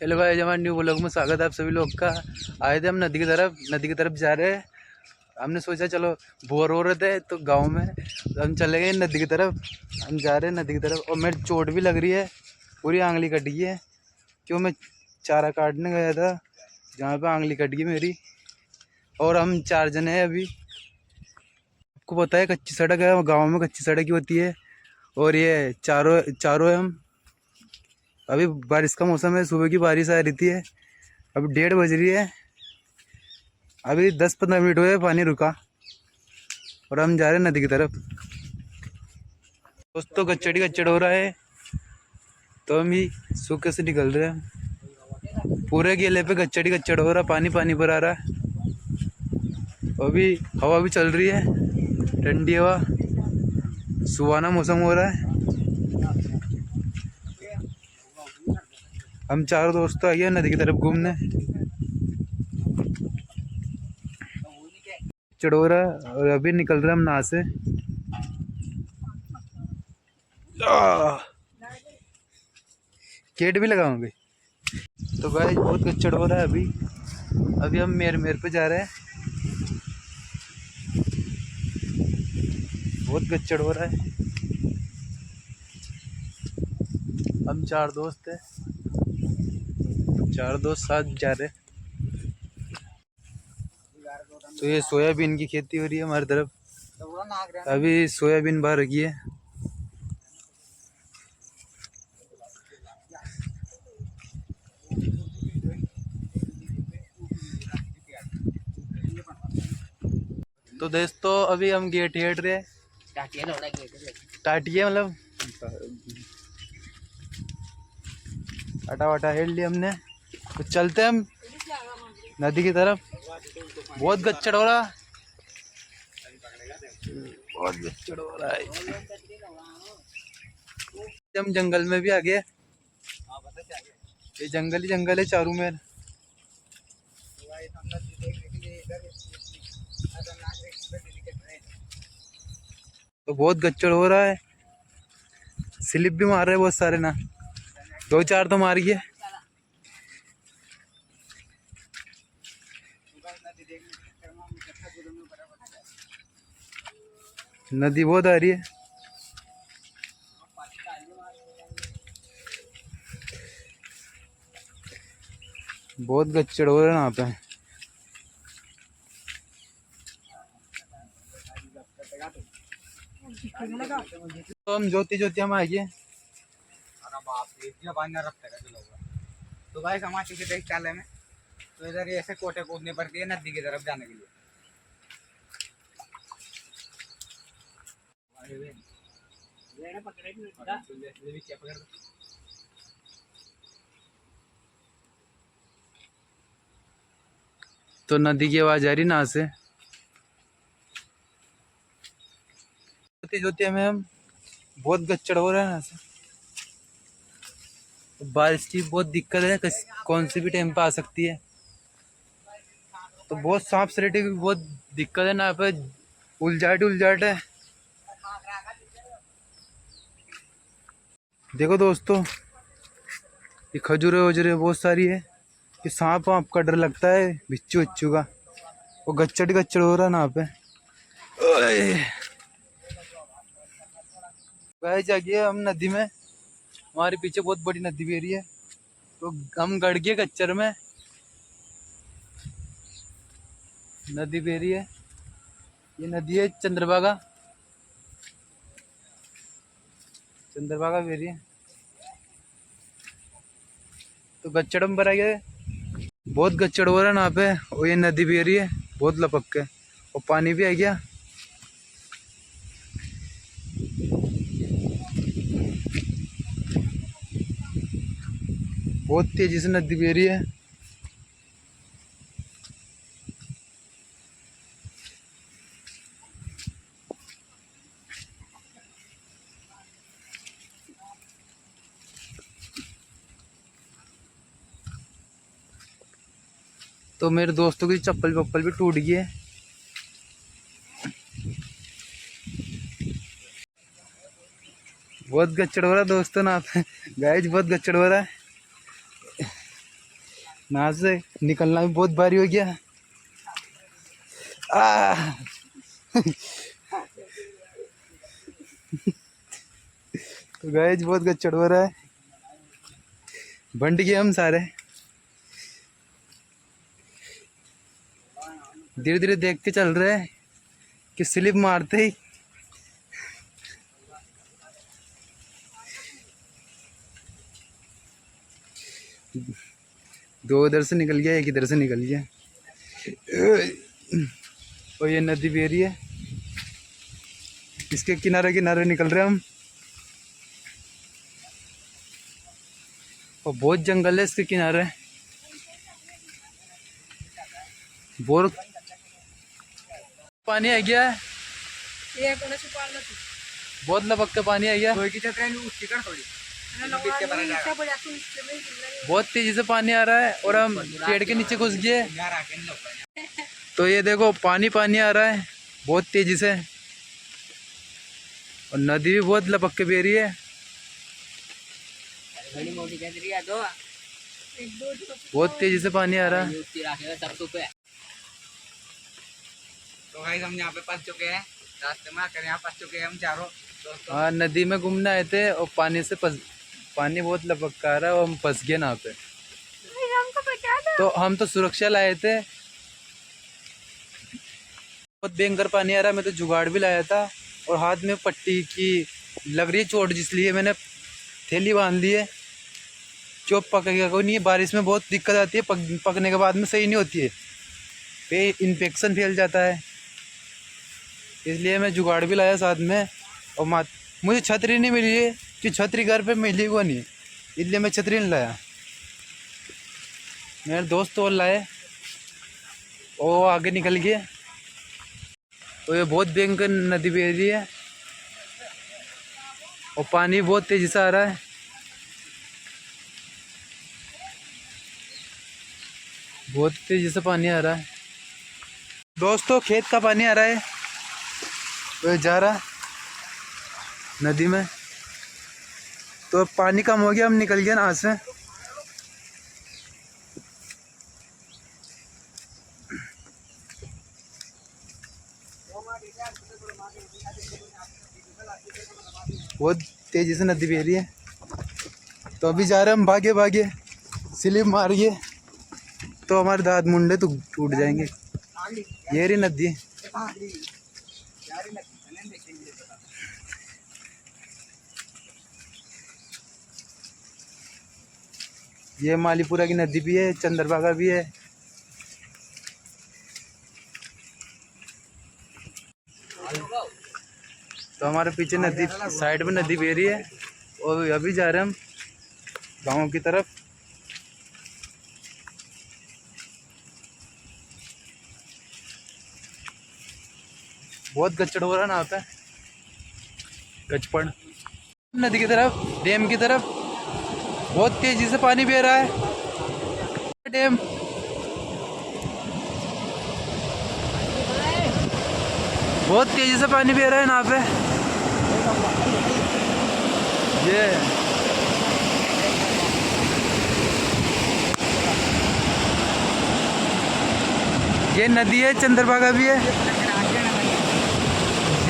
Hello भाई, हमारे new blog में स्वागत है आप सभी लोग का। आए थे हम नदी की तरफ जा रहे हैं। हमने सोचा चलो बोर हो रहे थे तो गांव में तो हम चले गए नदी की तरफ। हम जा रहे हैं नदी की तरफ और मेरी चोट भी लग रही है, पूरी आंगली कट गई है। क्यों, मैं चारा काटने गया था जहाँ पे आंगली कट गई मेरी। और हम 4 जने हैं अभी। आपको पता है कच्ची सड़क है, गाँव में कच्ची सड़क ही होती है। और ये चारों चारों है हम। अभी बारिश का मौसम है, सुबह की बारिश आ रही थी। अभी 1:30 बज रही है। अभी 10-15 मिनट हुए पानी रुका और हम जा रहे हैं नदी की तरफ। दोस्तों गच्चड़ हो रहा है तो हम ही सूखे से निकल रहे हैं। पूरे गेले पे गच्चड़ हो रहा, पानी पानी भरा रहा है। अभी हवा भी चल रही है, ठंडी हवा, सुहाना मौसम हो रहा है। हम 4 दोस्त आ गए नदी की तरफ घूमने। चढ़ो रहा है और अभी निकल रहे हम नहा से। गेट भी लगाओगे तो भाई बहुत गच्चड़ हो रहा है अभी। अभी हम मेर पे जा रहे हैं। बहुत गच्चड़ हो रहा है। हम 4 दोस्त हैं, 4 दोस्त साथ जा रहे हैं। तो ये सोयाबीन की खेती हो रही है हमारी तरफ। अभी सोयाबीन बाहर रखी है। तो दोस्तों अभी हम गेट हेट रहे हैं। टाटिए मतलब आटा वाटा हेट लिया हमने। तो चलते हैं हम नदी की तरफ। बहुत गच्चड़ हो रहा, बहुत गच्चड़ हो रहा है। हम जंगल में भी आ गए। ये जंगल ही जंगल है चारों में। तो बहुत गच्चड़ हो रहा है, स्लिप भी मार रहे हैं बहुत सारे ना। 2-4 तो मार गए। नदी बहुत आ रही है। बहुत गच्चड़ हो रहा है यहाँ पे। तो हम ज्योति हम आइए। तो भाई हमारे किसी देश चाले में तो इधर ये ऐसे कोटे कूदनी पड़ती है नदी की तरफ जाने के लिए। तो नदी की आवाज आ रही ना से। ज्योति में हम बहुत गच्चड़ हो रहा है ना से। तो बारिश की बहुत दिक्कत है, कौन सी भी टाइम पे आ सकती है। तो बहुत सांप सरेटे की बहुत दिक्कत है ना यहाँ पे। उलझाट है। देखो दोस्तों, ये खजूरे वजूरे बहुत सारी है। ये सांप वाप का डर लगता है, बिच्छू विच्छू का। वो गच्चड़ हो रहा है ना यहाँ पे। वह जागिए हम नदी में। हमारे पीछे बहुत बड़ी नदी बह रही है तो हम गड़ गए कच्चर में। नदी बह रही है, ये नदी है चंद्रभागा बह रही है। तो गच्चड़ में भरा गया, बहुत गच्चड़ हो रहा है ना यहाँ पे। और ये नदी बह रही है बहुत लपक के, और पानी भी आ गया। बहुत तेजी से नदी बह रही है। तो मेरे दोस्तों की चप्पल वप्पल भी टूट गई है। बहुत गच्चड़ हो रहा है दोस्तों ना पे। गाइस बहुत गच्चड़ हो रहा है। नाव से निकलना भी बहुत भारी हो गया। आ तो गाइस बहुत गच्चड़ हो रहा है, बंट गए हम सारे। धीरे धीरे देख के चल रहे हैं कि स्लिप मारते ही दो इधर से निकल गया, एक इधर से निकल गया। और ये नदी बह रही है, इसके किनारे किनारे निकल रहे हैं हम। और बहुत जंगल है इसके किनारे। बोर पानी आ गया है, बहुत लपक के पानी आ गया। बहुत तेजी से पानी आ रहा है और हम पेड़ के नीचे घुस गए। तो ये देखो पानी पानी आ रहा है बहुत तेजी से, और नदी भी बहुत लपक के बह रही है। बहुत तेजी से पानी आ रहा है। तो गाइस हम यहाँ पे फंस चुके हैं, रास्ते में आकर यहाँ फंस चुके हैं हम चारों दोस्तों। हाँ, नदी में घूमने आए थे और पानी बहुत लपक का आ रहा है और हम फंस गए ना पे। तो हम तो सुरक्षा लाए थे। बहुत भयंकर पानी आ रहा है। मैं तो जुगाड़ भी लाया था और हाथ में पट्टी की लग रही है चोट, जिसलिए मैंने थैली बांध ली है। चोट पकेगा कोई नहीं है, बारिश में बहुत दिक्कत आती है, पकने के बाद में सही नहीं होती है, पे इन्फेक्शन फैल जाता है। इसलिए मैं जुगाड़ भी लाया साथ में। और मुझे छतरी नहीं मिली है, कि छतरी घर पे मिली वो नहीं, इसलिए मैं छतरी नहीं लाया। मेरे दोस्त और लाए, वो आगे निकल गए। तो ये बहुत भयंकर नदी बह रही है और पानी बहुत तेजी से आ रहा है। बहुत तेजी से पानी आ रहा है दोस्तों, खेत का पानी आ रहा है, वो जा रहा है नदी में। तो पानी कम हो गया, हम निकल गए ना से। बहुत तेजी से नदी बह रही है। तो अभी जा रहे हैं हम भागे भागे, स्लिप मारिए तो हमारे दांत मुंडे तो टूट जाएंगे। ये रही नदी। ये मालीपुरा की नदी भी है, चंद्रभागा भी है। तो हमारे पीछे नदी, साइड में नदी बह रही है और अभी जा रहे हैं हम गाँव की तरफ। बहुत गच्चड़ हो रहा है ना यहाँ पे, गचपड़। नदी की तरफ, डैम की तरफ बहुत तेजी से पानी बह रहा है। डैम बहुत तेजी से पानी बह रहा है यहाँ पे। ये नदी है, चंद्रभागा भी है।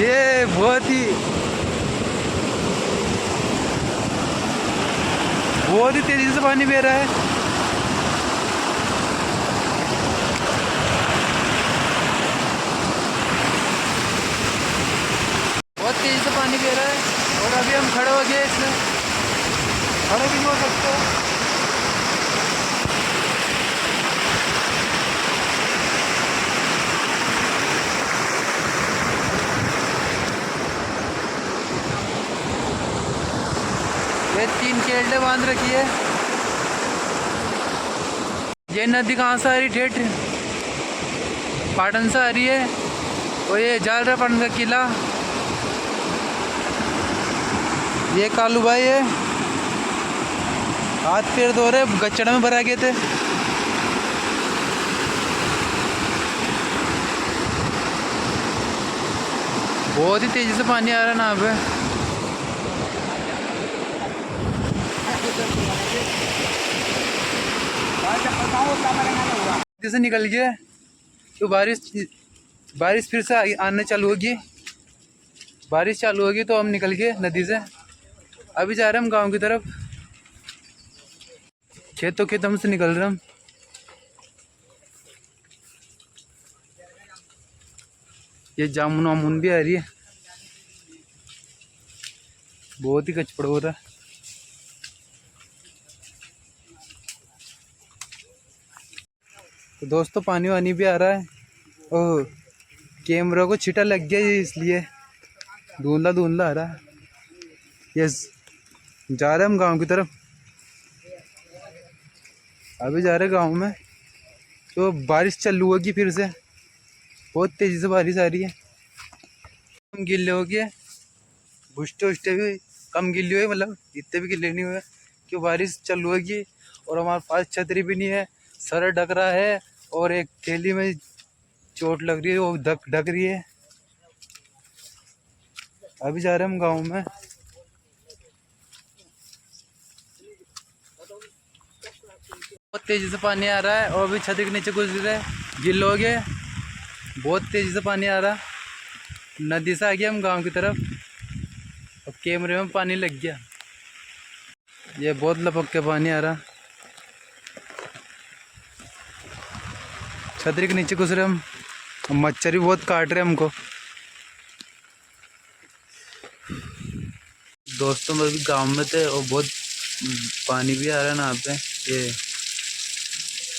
ये बहुत ही तेजी से पानी बह रहा है। बहुत तेजी से पानी बह रहा है और अभी हम खड़े हो गए, इसमें खड़े भी नहीं हो सकते। ये 3 केल्डे बांध रखी है। ये नदी कहाँ से आ रही, ठेठ पाटन से आ रही है। और ये जाल रहा पाटन का किला। ये कालू भाई है, हाथ पैर धो रहे, गच्चड़ में भरा गए थे। बहुत ही तेजी से पानी आ रहा है ना यहाँ पे। चप्पल पाऊँ उतना मरेगा नहीं हुआ। जैसे निकल गए तो बारिश फिर से आने चालू होगी। बारिश चालू होगी तो हम निकल गए नदी से। अभी जा रहे हैं हम गांव की तरफ। खेत हम से निकल रहे हैं हम। ये जामुन वामुन भी आ रही है। बहुत ही कचपड़ हो रहा है। तो दोस्तों पानी वानी भी आ रहा है। ओह, कैमरा को छिटा लग गया इसलिए धुंधला धुंधला आ रहा है। यस, जा रहे हम गांव की तरफ। अभी जा रहे गांव में तो बारिश चालू होगी फिर से। बहुत तेजी से बारिश आ रही है। हम गिल्ले हो गए, भुष्टे उष्टे भी कम गिल्ले हुए, मतलब इतने भी गिल्ले नहीं हुए क्यों बारिश चालू होगी। और हमारे पास छतरी भी नहीं है, सर ढक रहा है और एक थैली में चोट लग रही है वो ढक रही है। अभी जा रहे हम गांव में। बहुत तेजी से पानी आ रहा है और अभी छतरी के नीचे घुस रहे, गिल्ले हो गए। बहुत तेजी से पानी आ रहा। नदी से आ गया हम गांव की तरफ। अब कैमरे में पानी लग गया। ये बहुत लपक के पानी आ रहा। छतरी के नीचे घुस रहे हम। मच्छर भी बहुत काट रहे हमको। दोस्तों में भी गांव में थे और बहुत पानी भी आ रहा है ना यहाँ पे। ये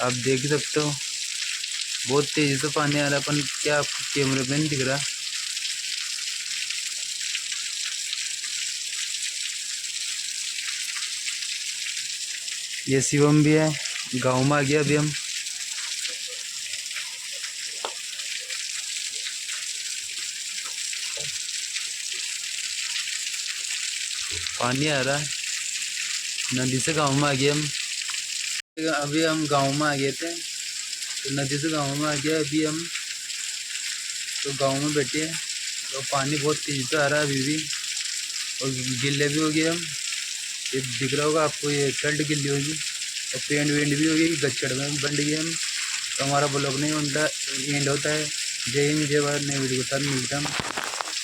आप देख ही सकते हो, बहुत तेजी से पानी आ रहा है। अपन क्या आपको कैमरे में नहीं दिख रहा। ये शिवम भी है। गांव में आ गया अभी हम। पानी आ रहा है नदी से। गांव में आ गए हम। अभी हम गांव में आ गए थे तो नदी से गांव में आ गया अभी हम। तो गांव में बैठे हैं तो पानी बहुत तेजी से आ रहा है अभी भी। और गिल्ले भी हो गए हम। ये दिख रहा होगा आपको, ये शर्ट गिल्ली होगी और पेंट वेंट भी हो गई। गच्चड़ में बंट गए हम। तो हमारा ब्लॉग नहीं एंड होता है। जय हिंद, जय भारत। नए वीडियो के साथ मिलता है।